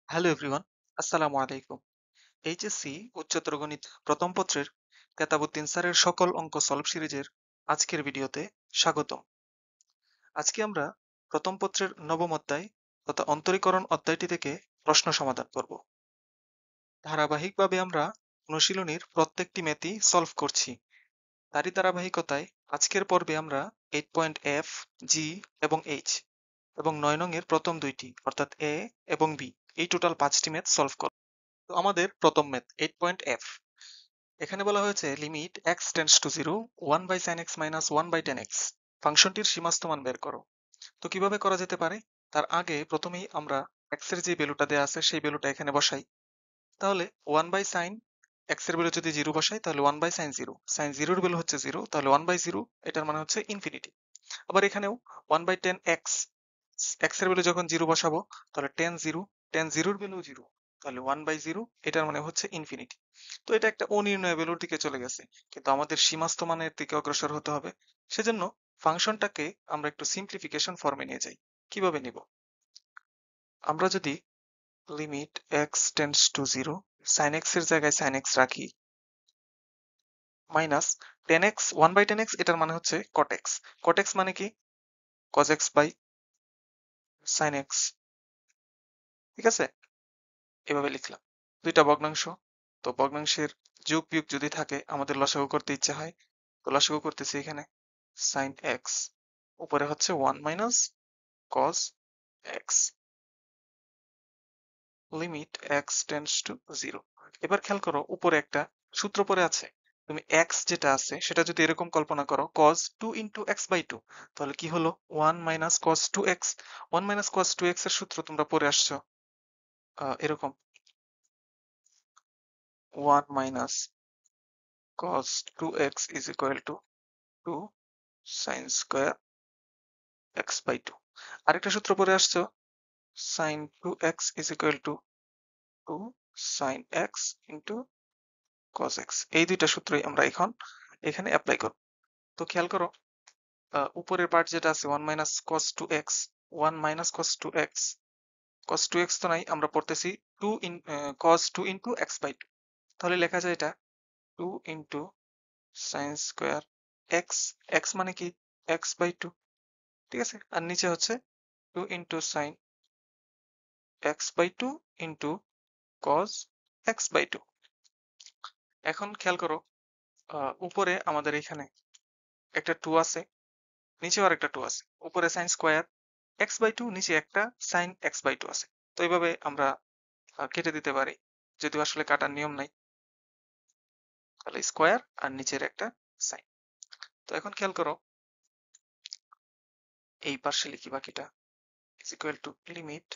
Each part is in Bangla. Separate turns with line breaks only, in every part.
হ্যালো এভরিওয়ান, আসসালামু আলাইকুম। এইচএসসি উচ্চতর গণিত প্রথম পত্রের কেতাবুদ্দিন স্যারের সকল অঙ্ক সলভ সিরিজের আজকের ভিডিওতে স্বাগতম। আজকে আমরা প্রথম পত্রের নবম অধ্যায় তথা অন্তরীকরণ অধ্যায়টি থেকে প্রশ্ন সমাধান করব। ধারাবাহিকভাবে আমরা অনুশীলনীর প্রত্যেকটি ম্যাথই সলভ করছি। তারই ধারাবাহিকতায় আজকের পর্বে আমরা 8.F, জি এবং এইচ এবং 9 নং এর প্রথম দুইটি অর্থাৎ এ এবং বি এই টোটাল 5টি ম্যাথ সলভ করব। তো আমাদের প্রথম ম্যাথ 8.F, এখানে বলা হয়েছে limit x tends to 0 1 by sin x minus 1 by tan x ফাংশনটির সীমাস্ত মান বের করো। তো কিভাবে করা যেতে পারে? তার আগে প্রথমেই আমরা x এর যে ভ্যালুটা দেওয়া আছে সেই ভ্যালুটা এখানে বসাই। তাহলে 1 বাই sin x এর ভ্যালু যদি 0 বসাই তাহলে 1 বাই sin 0, sin 0 এর ভ্যালু হচ্ছে 0, তাহলে 1 বাই 0 এটার মানে হচ্ছে ইনফিনিটি। আবার এখানেও 1 বাই tan x, x এর ভ্যালু যখন 0 বসাবো তাহলে tan 0, tan 0 এর ভ্যালু 0, তাহলে 1 বাই 0 এটার মানে হচ্ছে ইনফিনিটি। তো এটা একটা অনির্ণয় ভ্যালুর দিকে চলে গেছে, কিন্তু আমাদের সীমাস্ত মানের দিকে অগ্রসর হতে হবে। সেজন্য ফাংশনটাকে আমরা একটু সিম্পলিফিকেশন ফর্মে নিয়ে যাই। কিভাবে নিব? আমরা যদি limit x tends to 0 sin x এর জায়গায় sin x রাখি minus tan x 1 by tan x, এটার মানে হচ্ছে cot x। cot x মানে কি? cos x by sin x। ঠিক আছে, এভাবে লিখলাম। দুইটা ভগ্নাংশ, তো ভগ্নাংশের যোগ বিয়োগ যদি থাকে আমাদের লসাগু করতে ইচ্ছে হয়, তো লসাগু করতেছি এখানে sin x, উপরে হচ্ছে 1 minus cos x, limit x tends to 0। এবার খেয়াল করো উপরে একটা সূত্র পড়ে আছে। তুমি x যেটা আছে সেটা যদি এরকম কল্পনা করো cos 2 ইন্টু x বাই 2, তাহলে কি হলো 1 minus cos 2x। 1 minus cos 2x এর সূত্র তোমরা পড়ে আসছো এরকম 1 minus cos 2x is equal to 2 sin square x by 2। আরেকটা সূত্র পড়ে আসছো sin 2x is equal to 2 sin x into cos x। এই দুইটা সূত্রই আমরা এখন এখানে অ্যাপ্লাই করব। তো খেয়াল করো উপরের পার্ট যেটা আছে 1 minus cos 2x, 1 minus cos 2x, cos 2x তো নাই, আমরা পড়তেছি 2 in cos 2 into x by 2। তাহলে লেখা যায় এটা 2 into sin square x, x মানে কি x by 2। ঠিক আছে, আর নিচে হচ্ছে 2 into sin x by 2 into cos x by 2। এখন খেয়াল করো উপরে আমাদের এখানে একটা 2 আছে, নিচেও আরেকটা 2 আছে। উপরে sin স্কয়ার x by 2, নিচে একটা sin x by 2 আছে। তো এইভাবে আমরা কেটে দিতে পারি, যদিও আসলে কাটার নিয়ম নাই। তাহলে স্কয়ার আর নিচের একটা সাইন। তো এখন খেয়াল করো এই পাশে লিখি বাকিটা is equal to limit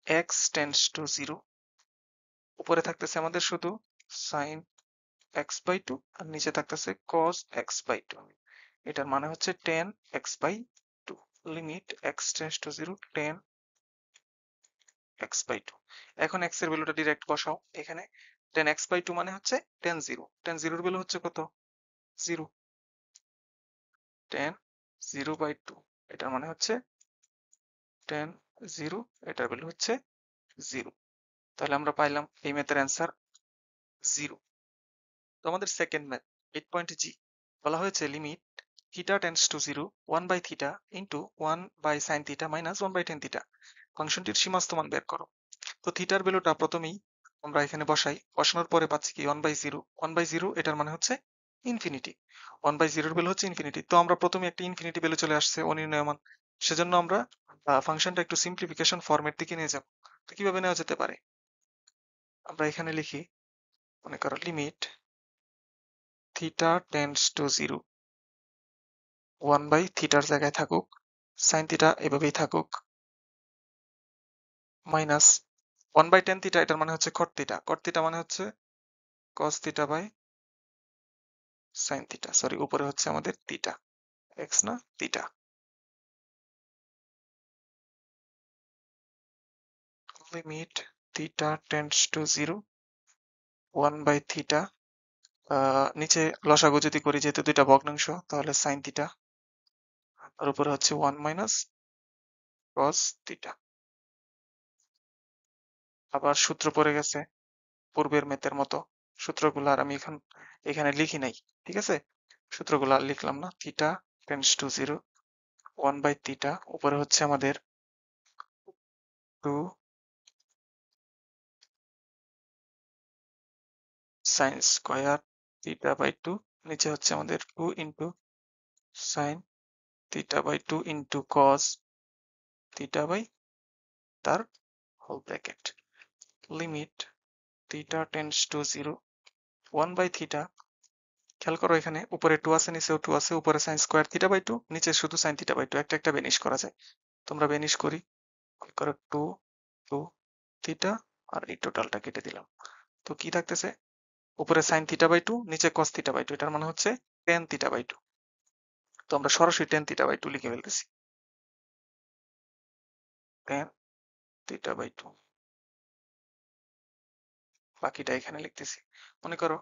x tends to 0, উপরে থাকতেছে আমাদের শুধু sin x by 2 আর নিচে থাকতেছে cos x by 2। এটার মানে হচ্ছে tan x by 2, limit x tends to 0 tan x by 2। এখন x এর ভ্যালুটা ডাইরেক্ট বসাও এখানে। tan x by 2 মানে হচ্ছে tan 0, tan 0 এর ভ্যালু হচ্ছে কত? 0, tan 0 by 2 এটার মানে হচ্ছে tan 0, এটার ভ্যালু হচ্ছে 0। তাহলে আমরা পাইলাম এই ম্যাথের অ্যান্সার 0। তো আমাদের সেকেন্ড ম্যাথ 8.g, বলা হয়েছে limit theta tends to 0 1 by theta into 1 by sine theta minus 1 by tan theta ফাংশনটির সীমাস্ত মান বের করো। তো থিটার ভ্যালুটা প্রথমেই আমরা এখানে বসাই, বসানোর পরে পাচ্ছি কি 1 বাই 0, 1 বাই 0 এটার মানে হচ্ছে ইনফিনিটি। 1 বাই 0 এর ভ্যালু হচ্ছে ইনফিনিটি, তো আমরা প্রথমে একটা ইনফিনিটি ভ্যালু চলে আসছে অনির্ণয় মান। সেজন্য আমরা ফাংশনটা একটু সিম্পলিফিকেশন ফর্মের দিকে নিয়ে যাব। তো কিভাবে নেওয়া যেতে পারে? আমরা এখানে লিখি, মনে করো limit theta tends to 0, 1 by থিটার জায়গায় থাকুক, সাইন থিটা এভাবেই থাকুক, মাইনাস 1 বাই টেন থিটা এটার মানে হচ্ছে কট থিটা, কট থিটা মানে হচ্ছে cos theta by sine theta, sorry উপরে হচ্ছে আমাদের থিটা, এক্স না theta. Limit theta tends to 0 1 by theta, নিচে লসাগু যদি করি যেহেতু দুইটা ভগ্নাংশ তাহলে সাইন থিটা, আর উপরে হচ্ছে 1 মাইনাস কস থিটা। আবার সূত্র পড়ে গেছে পূর্বের ম্যাথের মতো। সূত্রগুলো আর আমি এখানে লিখি নাই। ঠিক আছে, সূত্রগুলো আর লিখলাম না। থিটা টেন্ডস টু 0, 1/θ, উপরে হচ্ছে আমাদের 2 sin স্কয়ার θ/2, নিচে হচ্ছে আমাদের 2 ইন্টু sin θ/2 ইন্টু cos θ/, তার whole bracket. Limit θ tends to 0, 1/θ, খেয়াল করো এখানে উপরে 2 আছে, নিচেও 2 আছে, উপরে sin স্কয়ার θ/2, নিচে শুধু sin θ/2, একটা একটা বেনিশ করা যায়। তোমরা বেনিশ করি, করে 2 2 থিটা, আর এই টোটালটা কেটে দিলাম। তো কি থাকতেছে, উপরে sin θ/2, নিচে cos θ/2, এটার মানে হচ্ছে tan θ/2। তো আমরা সরাসরি tan θ/2 লিখে ফেলতেছি, tan θ/2, বাকিটা এখানে লিখতেছি। মনে করো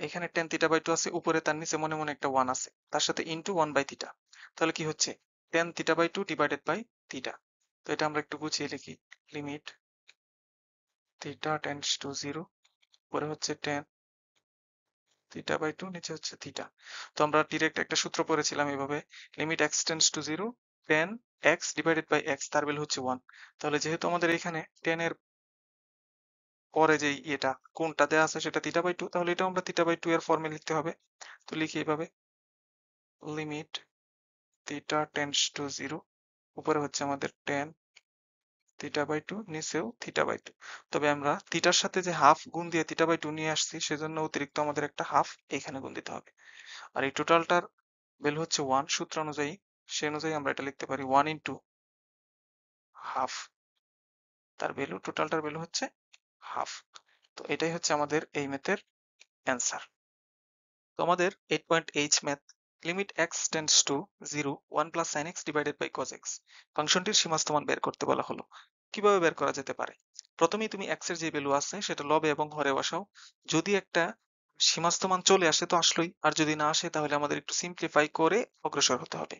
এখানে tan θ/2 আছে, উপরে তার নিচে মনে মনে একটা 1 আছে, তার সাথে ইনটু 1/θ, তাহলে কি হচ্ছে tan θ/2 ডিভাইডেড বাই θ। তো এটা আমরা একটু গুছিয়ে লিখি, লিমিট θ টেন্ডস টু 0, উপরে হচ্ছে tan θ/2, নিচে হচ্ছে θ। তো আমরা ডিরেক্ট একটা সূত্র পড়েছিলাম এভাবে, limit x tends to 0, tan x divided by x, তার ভ্যালু হচ্ছে 1। তাহলে যেহেতু আমাদের এখানে tan এর পরে যে এটা কোনটা দেয়া আছে সেটা θ/2, তাহলে এটা আমরা θ/2 এর ফর্মে লিখতে হবে। তো লিখি এইভাবে, লিমিট θ টেন্ডস টু 0, উপরে হচ্ছে আমাদের tan θ/2, নিচেও θ/2। তবে আমরা থিটার সাথে যে হাফ গুণ দিয়ে θ/2 নিয়ে আসছি, সেজন্য অতিরিক্ত আমাদের একটা হাফ এখানে গুণ দিতে হবে। আর এই টোটালটার ভ্যালু হচ্ছে 1, সূত্র অনুযায়ী, সে অনুযায়ী আমরা এটা লিখতে পারি 1 ইন্টু হাফ, তার ভ্যালু, টোটালটার ভ্যালু হচ্ছে হাফ। তো এটাই হচ্ছে আমাদের এই ম্যাথের অ্যান্সার। তো আমাদের 8.h math, limit x tends to 0, 1 plus sin x divided by cos x, ফাংশনটির সীমাস্ত মান বের করতে বলা হলো। কিভাবে বের করা যেতে পারে? প্রথমেই তুমি x এর যে ভ্যালু আছে সেটা লবে এবং হরে বসাও। যদি একটা সীমাস্ত মান চলে আসে তো আসলোই, আর যদি না আসে তাহলে আমাদের একটু সিম্পলিফাই করে অগ্রসর হতে হবে।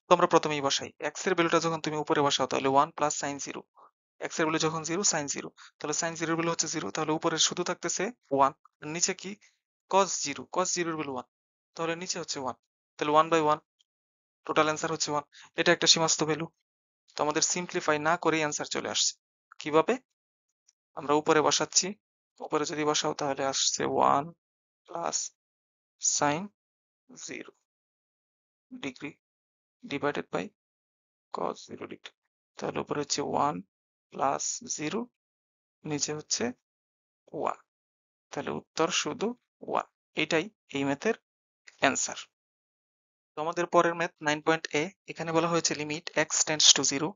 তো আমরা প্রথমেই বসাই, x এর ভ্যালুটা যখন তুমি উপরে বসাও তাহলে 1 প্লাস sin 0, x এর ভ্যালু যখন 0, sin 0, তাহলে sin 0 এর ভ্যালু হচ্ছে 0, তাহলে উপরে শুধু থাকতেছে 1, আর নিচে কি, cos 0, cos 0 এর ভ্যালু 1, তাহলে নিচে হচ্ছে 1, তাহলে 1/1, টোটাল অ্যান্সার হচ্ছে 1। এটা একটা সীমাস্ত ভ্যালু। তো আমাদের সিম্পলিফাই না করেই অ্যান্সার চলে আসছে। কিভাবে? আমরা উপরে বসাচ্ছি, উপরে যদি বসাও তাহলে আসছে 1 plus sin 0 degree divided by cos 0 degree, তাহলে উপরে হচ্ছে 1 প্লাস 0, নিচে হচ্ছে 1, তাহলে উত্তর শুধু 1। এটাই এই ম্যাথের অ্যান্সার। তো আমাদের পরের ম্যাথ 9.a, এখানে বলা হয়েছে limit x tends to 0,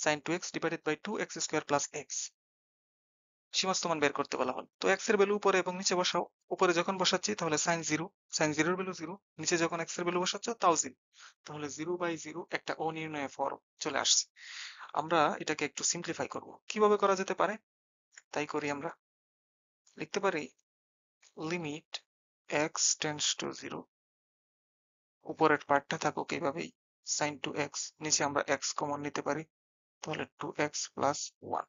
sin 2x divided by 2x square plus x, সীমাস্ত মান বের করতে বলা হল। তো x এর ভ্যালু উপরে এবং নিচে বসাও। উপরে যখন বসাচ্ছি তাহলে sin 0, sin 0 এর ভ্যালু 0, নিচে যখন x এর ভ্যালু বসাচ্ছ তাও 0, তাহলে 0/0 একটা অনির্ণয় ফর্ম চলে আসছে। আমরা এটাকে একটু সিম্পলিফাই করব। কিভাবে করা যেতে পারে? তাই করি, আমরা লিখতে পারি লিমিট x টেন্ডস টু 0, উপরের পার্টটা থাকুক এইভাবেই, sin 2x, নিচে আমরা x কমন নিতে পারি, তাহলে 2x প্লাস 1,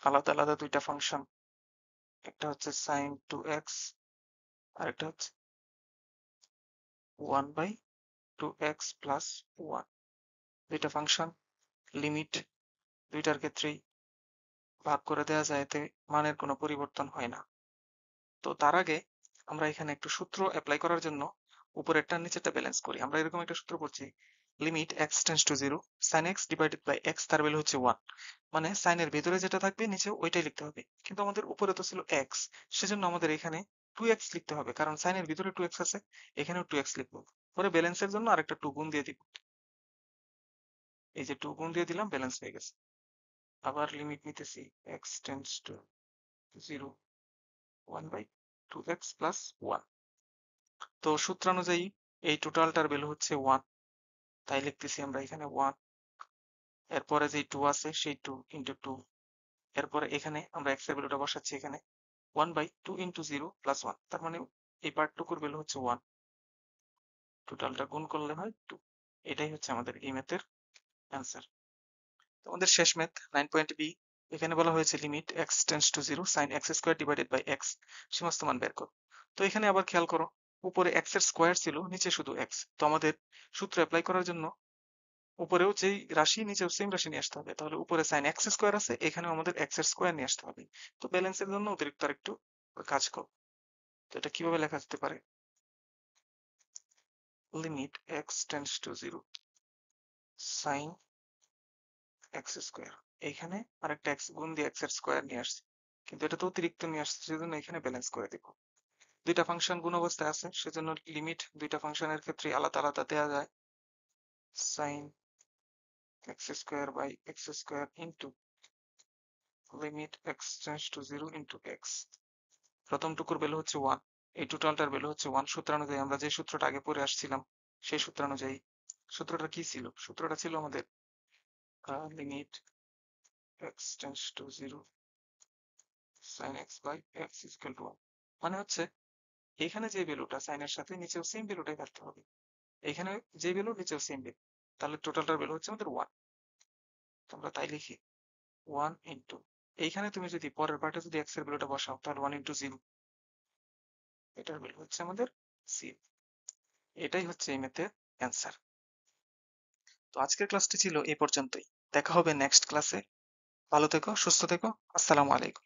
আলাদা আলাদা দুইটা ফাংশন, একটা হচ্ছে sin 2x আর একটা হচ্ছে 1/2x প্লাস 1, দুইটা ফাংশন, লিমিট দুইটার ক্ষেত্রেই ভাগ করে দেওয়া যায়, এতে মানের কোনো পরিবর্তন হয় না। তো তার আগে আমরা এখানে একটু সূত্র অ্যাপ্লাই করার জন্য উপরেরটা নিচেরটা ব্যালেন্স করি। আমরা এরকম একটা সূত্র পড়ছি, limit x tends to 0, sin x divided by x, তার ভ্যালু হচ্ছে 1, মানে sin এর ভেতরে যেটা থাকবে নিচে ওইটাই লিখতে হবে। কিন্তু আমাদের উপরে তো ছিল x, সেজন্য আমাদের এখানে 2x লিখতে হবে, কারণ sin এর ভিতরে 2x আছে, এখানেও 2x লিখবো। পরে ব্যালেন্সের জন্য আরেকটা 2 গুণ দিয়ে দিব, এই যে 2 গুণ দিয়ে দিলাম, ব্যালেন্স হয়ে গেছে। আবার লিমিট নিতেছি x tends to 0, 1/2x plus 1। তো সূত্রানুযায়ী এই টোটালটার ভ্যালু হচ্ছে 1, তাই লিখতেছি আমরা এখানে 1, এরপরে যে 2 আছে সেই 2 ইন্টু 2, এরপরে এখানে আমরা x এর ভ্যালুটা বসাচ্ছি, এখানে 1/2 ইন্টু 0 প্লাস 1, তার মানে এই পার্টটুকুর ভ্যালু হচ্ছে 1, টোটালটা গুণ করলে হয় 2। এটাই হচ্ছে আমাদের এই ম্যাথের অ্যান্সার। আমাদের শেষ ম্যাথ 9.b, এখানে বলা হয়েছে limit x tends to zero sine x square divided by x সমস্ত মান বের করো। তো এখানে আবার খেয়াল করো, উপরে এক্স এর স্কোয়ার ছিল, নিচে শুধু এক্স। তো আমাদের সূত্র অ্যাপ্লাই করার জন্য উপরেও যেই রাশি নিচেও সেম রাশি নিয়ে আসতে হবে। তাহলে উপরে সাইন এক্স স্কোয়ার আছে, এখানেও আমাদের এক্স এর স্কোয়ার নিয়ে আসতে হবে। তো ব্যালেন্সের জন্য অতিরিক্ত আরেকটু কাজ করো। তো এটা কিভাবে লেখা যেতে পারে? Limit x tends to zero sine x square, এইখানে আরেকটা এক্স গুণ দিয়ে এক্স এর স্কোয়ার নিয়ে আসছে, কিন্তু এটা তো অতিরিক্ত নিয়ে আসছে, সেজন্য এখানে ব্যালেন্স করে দিব। দুইটা ফাংশন গুণ অবস্থায় আছে, সেজন্য লিমিট দুইটা ফাংশনের ক্ষেত্রে আলাদা আলাদা দেওয়া যায়। Sine x square by x square into limit x tends to zero into x. প্রথম টুকুর ভ্যালু হচ্ছে ওয়ান, এই টোটালটার ভ্যালু হচ্ছে ওয়ান। সূত্রানুযায়ী আমরা যে সূত্রটা আগে পড়ে আসছিলাম, সেই সূত্রানুযায়ী, সূত্রটা কি ছিল? সূত্রটা ছিল আমাদের limit x tends to zero sine x by x equal to one. মানে হচ্ছে এখানে যে ভ্যালুটা সাইনের সাথে নিচেও সেম ভ্যালুটাই থাকতে হবে, এখানে যে ভ্যালু নিচেও সেম ভ্যালু, তাহলে টোটালটার ভ্যালু হচ্ছে আমাদের ওয়ান। তোমরা তাই লিখি ওয়ান ইন্টু, এইখানে তুমি যদি পরের পার্টে যদি এক্স এর ভ্যালুটা বসাও, তাহলে ওয়ান ইন্টু জিরো, এটার ভ্যালু হচ্ছে আমাদের সি। এটাই হচ্ছে এই ম্যাথের অ্যান্সার। তো আজকের ক্লাসটি ছিল এই পর্যন্তই। দেখা হবে নেক্সট ক্লাসে। ভালো থেকো, সুস্থ থেকো। আসসালামু আলাইকুম।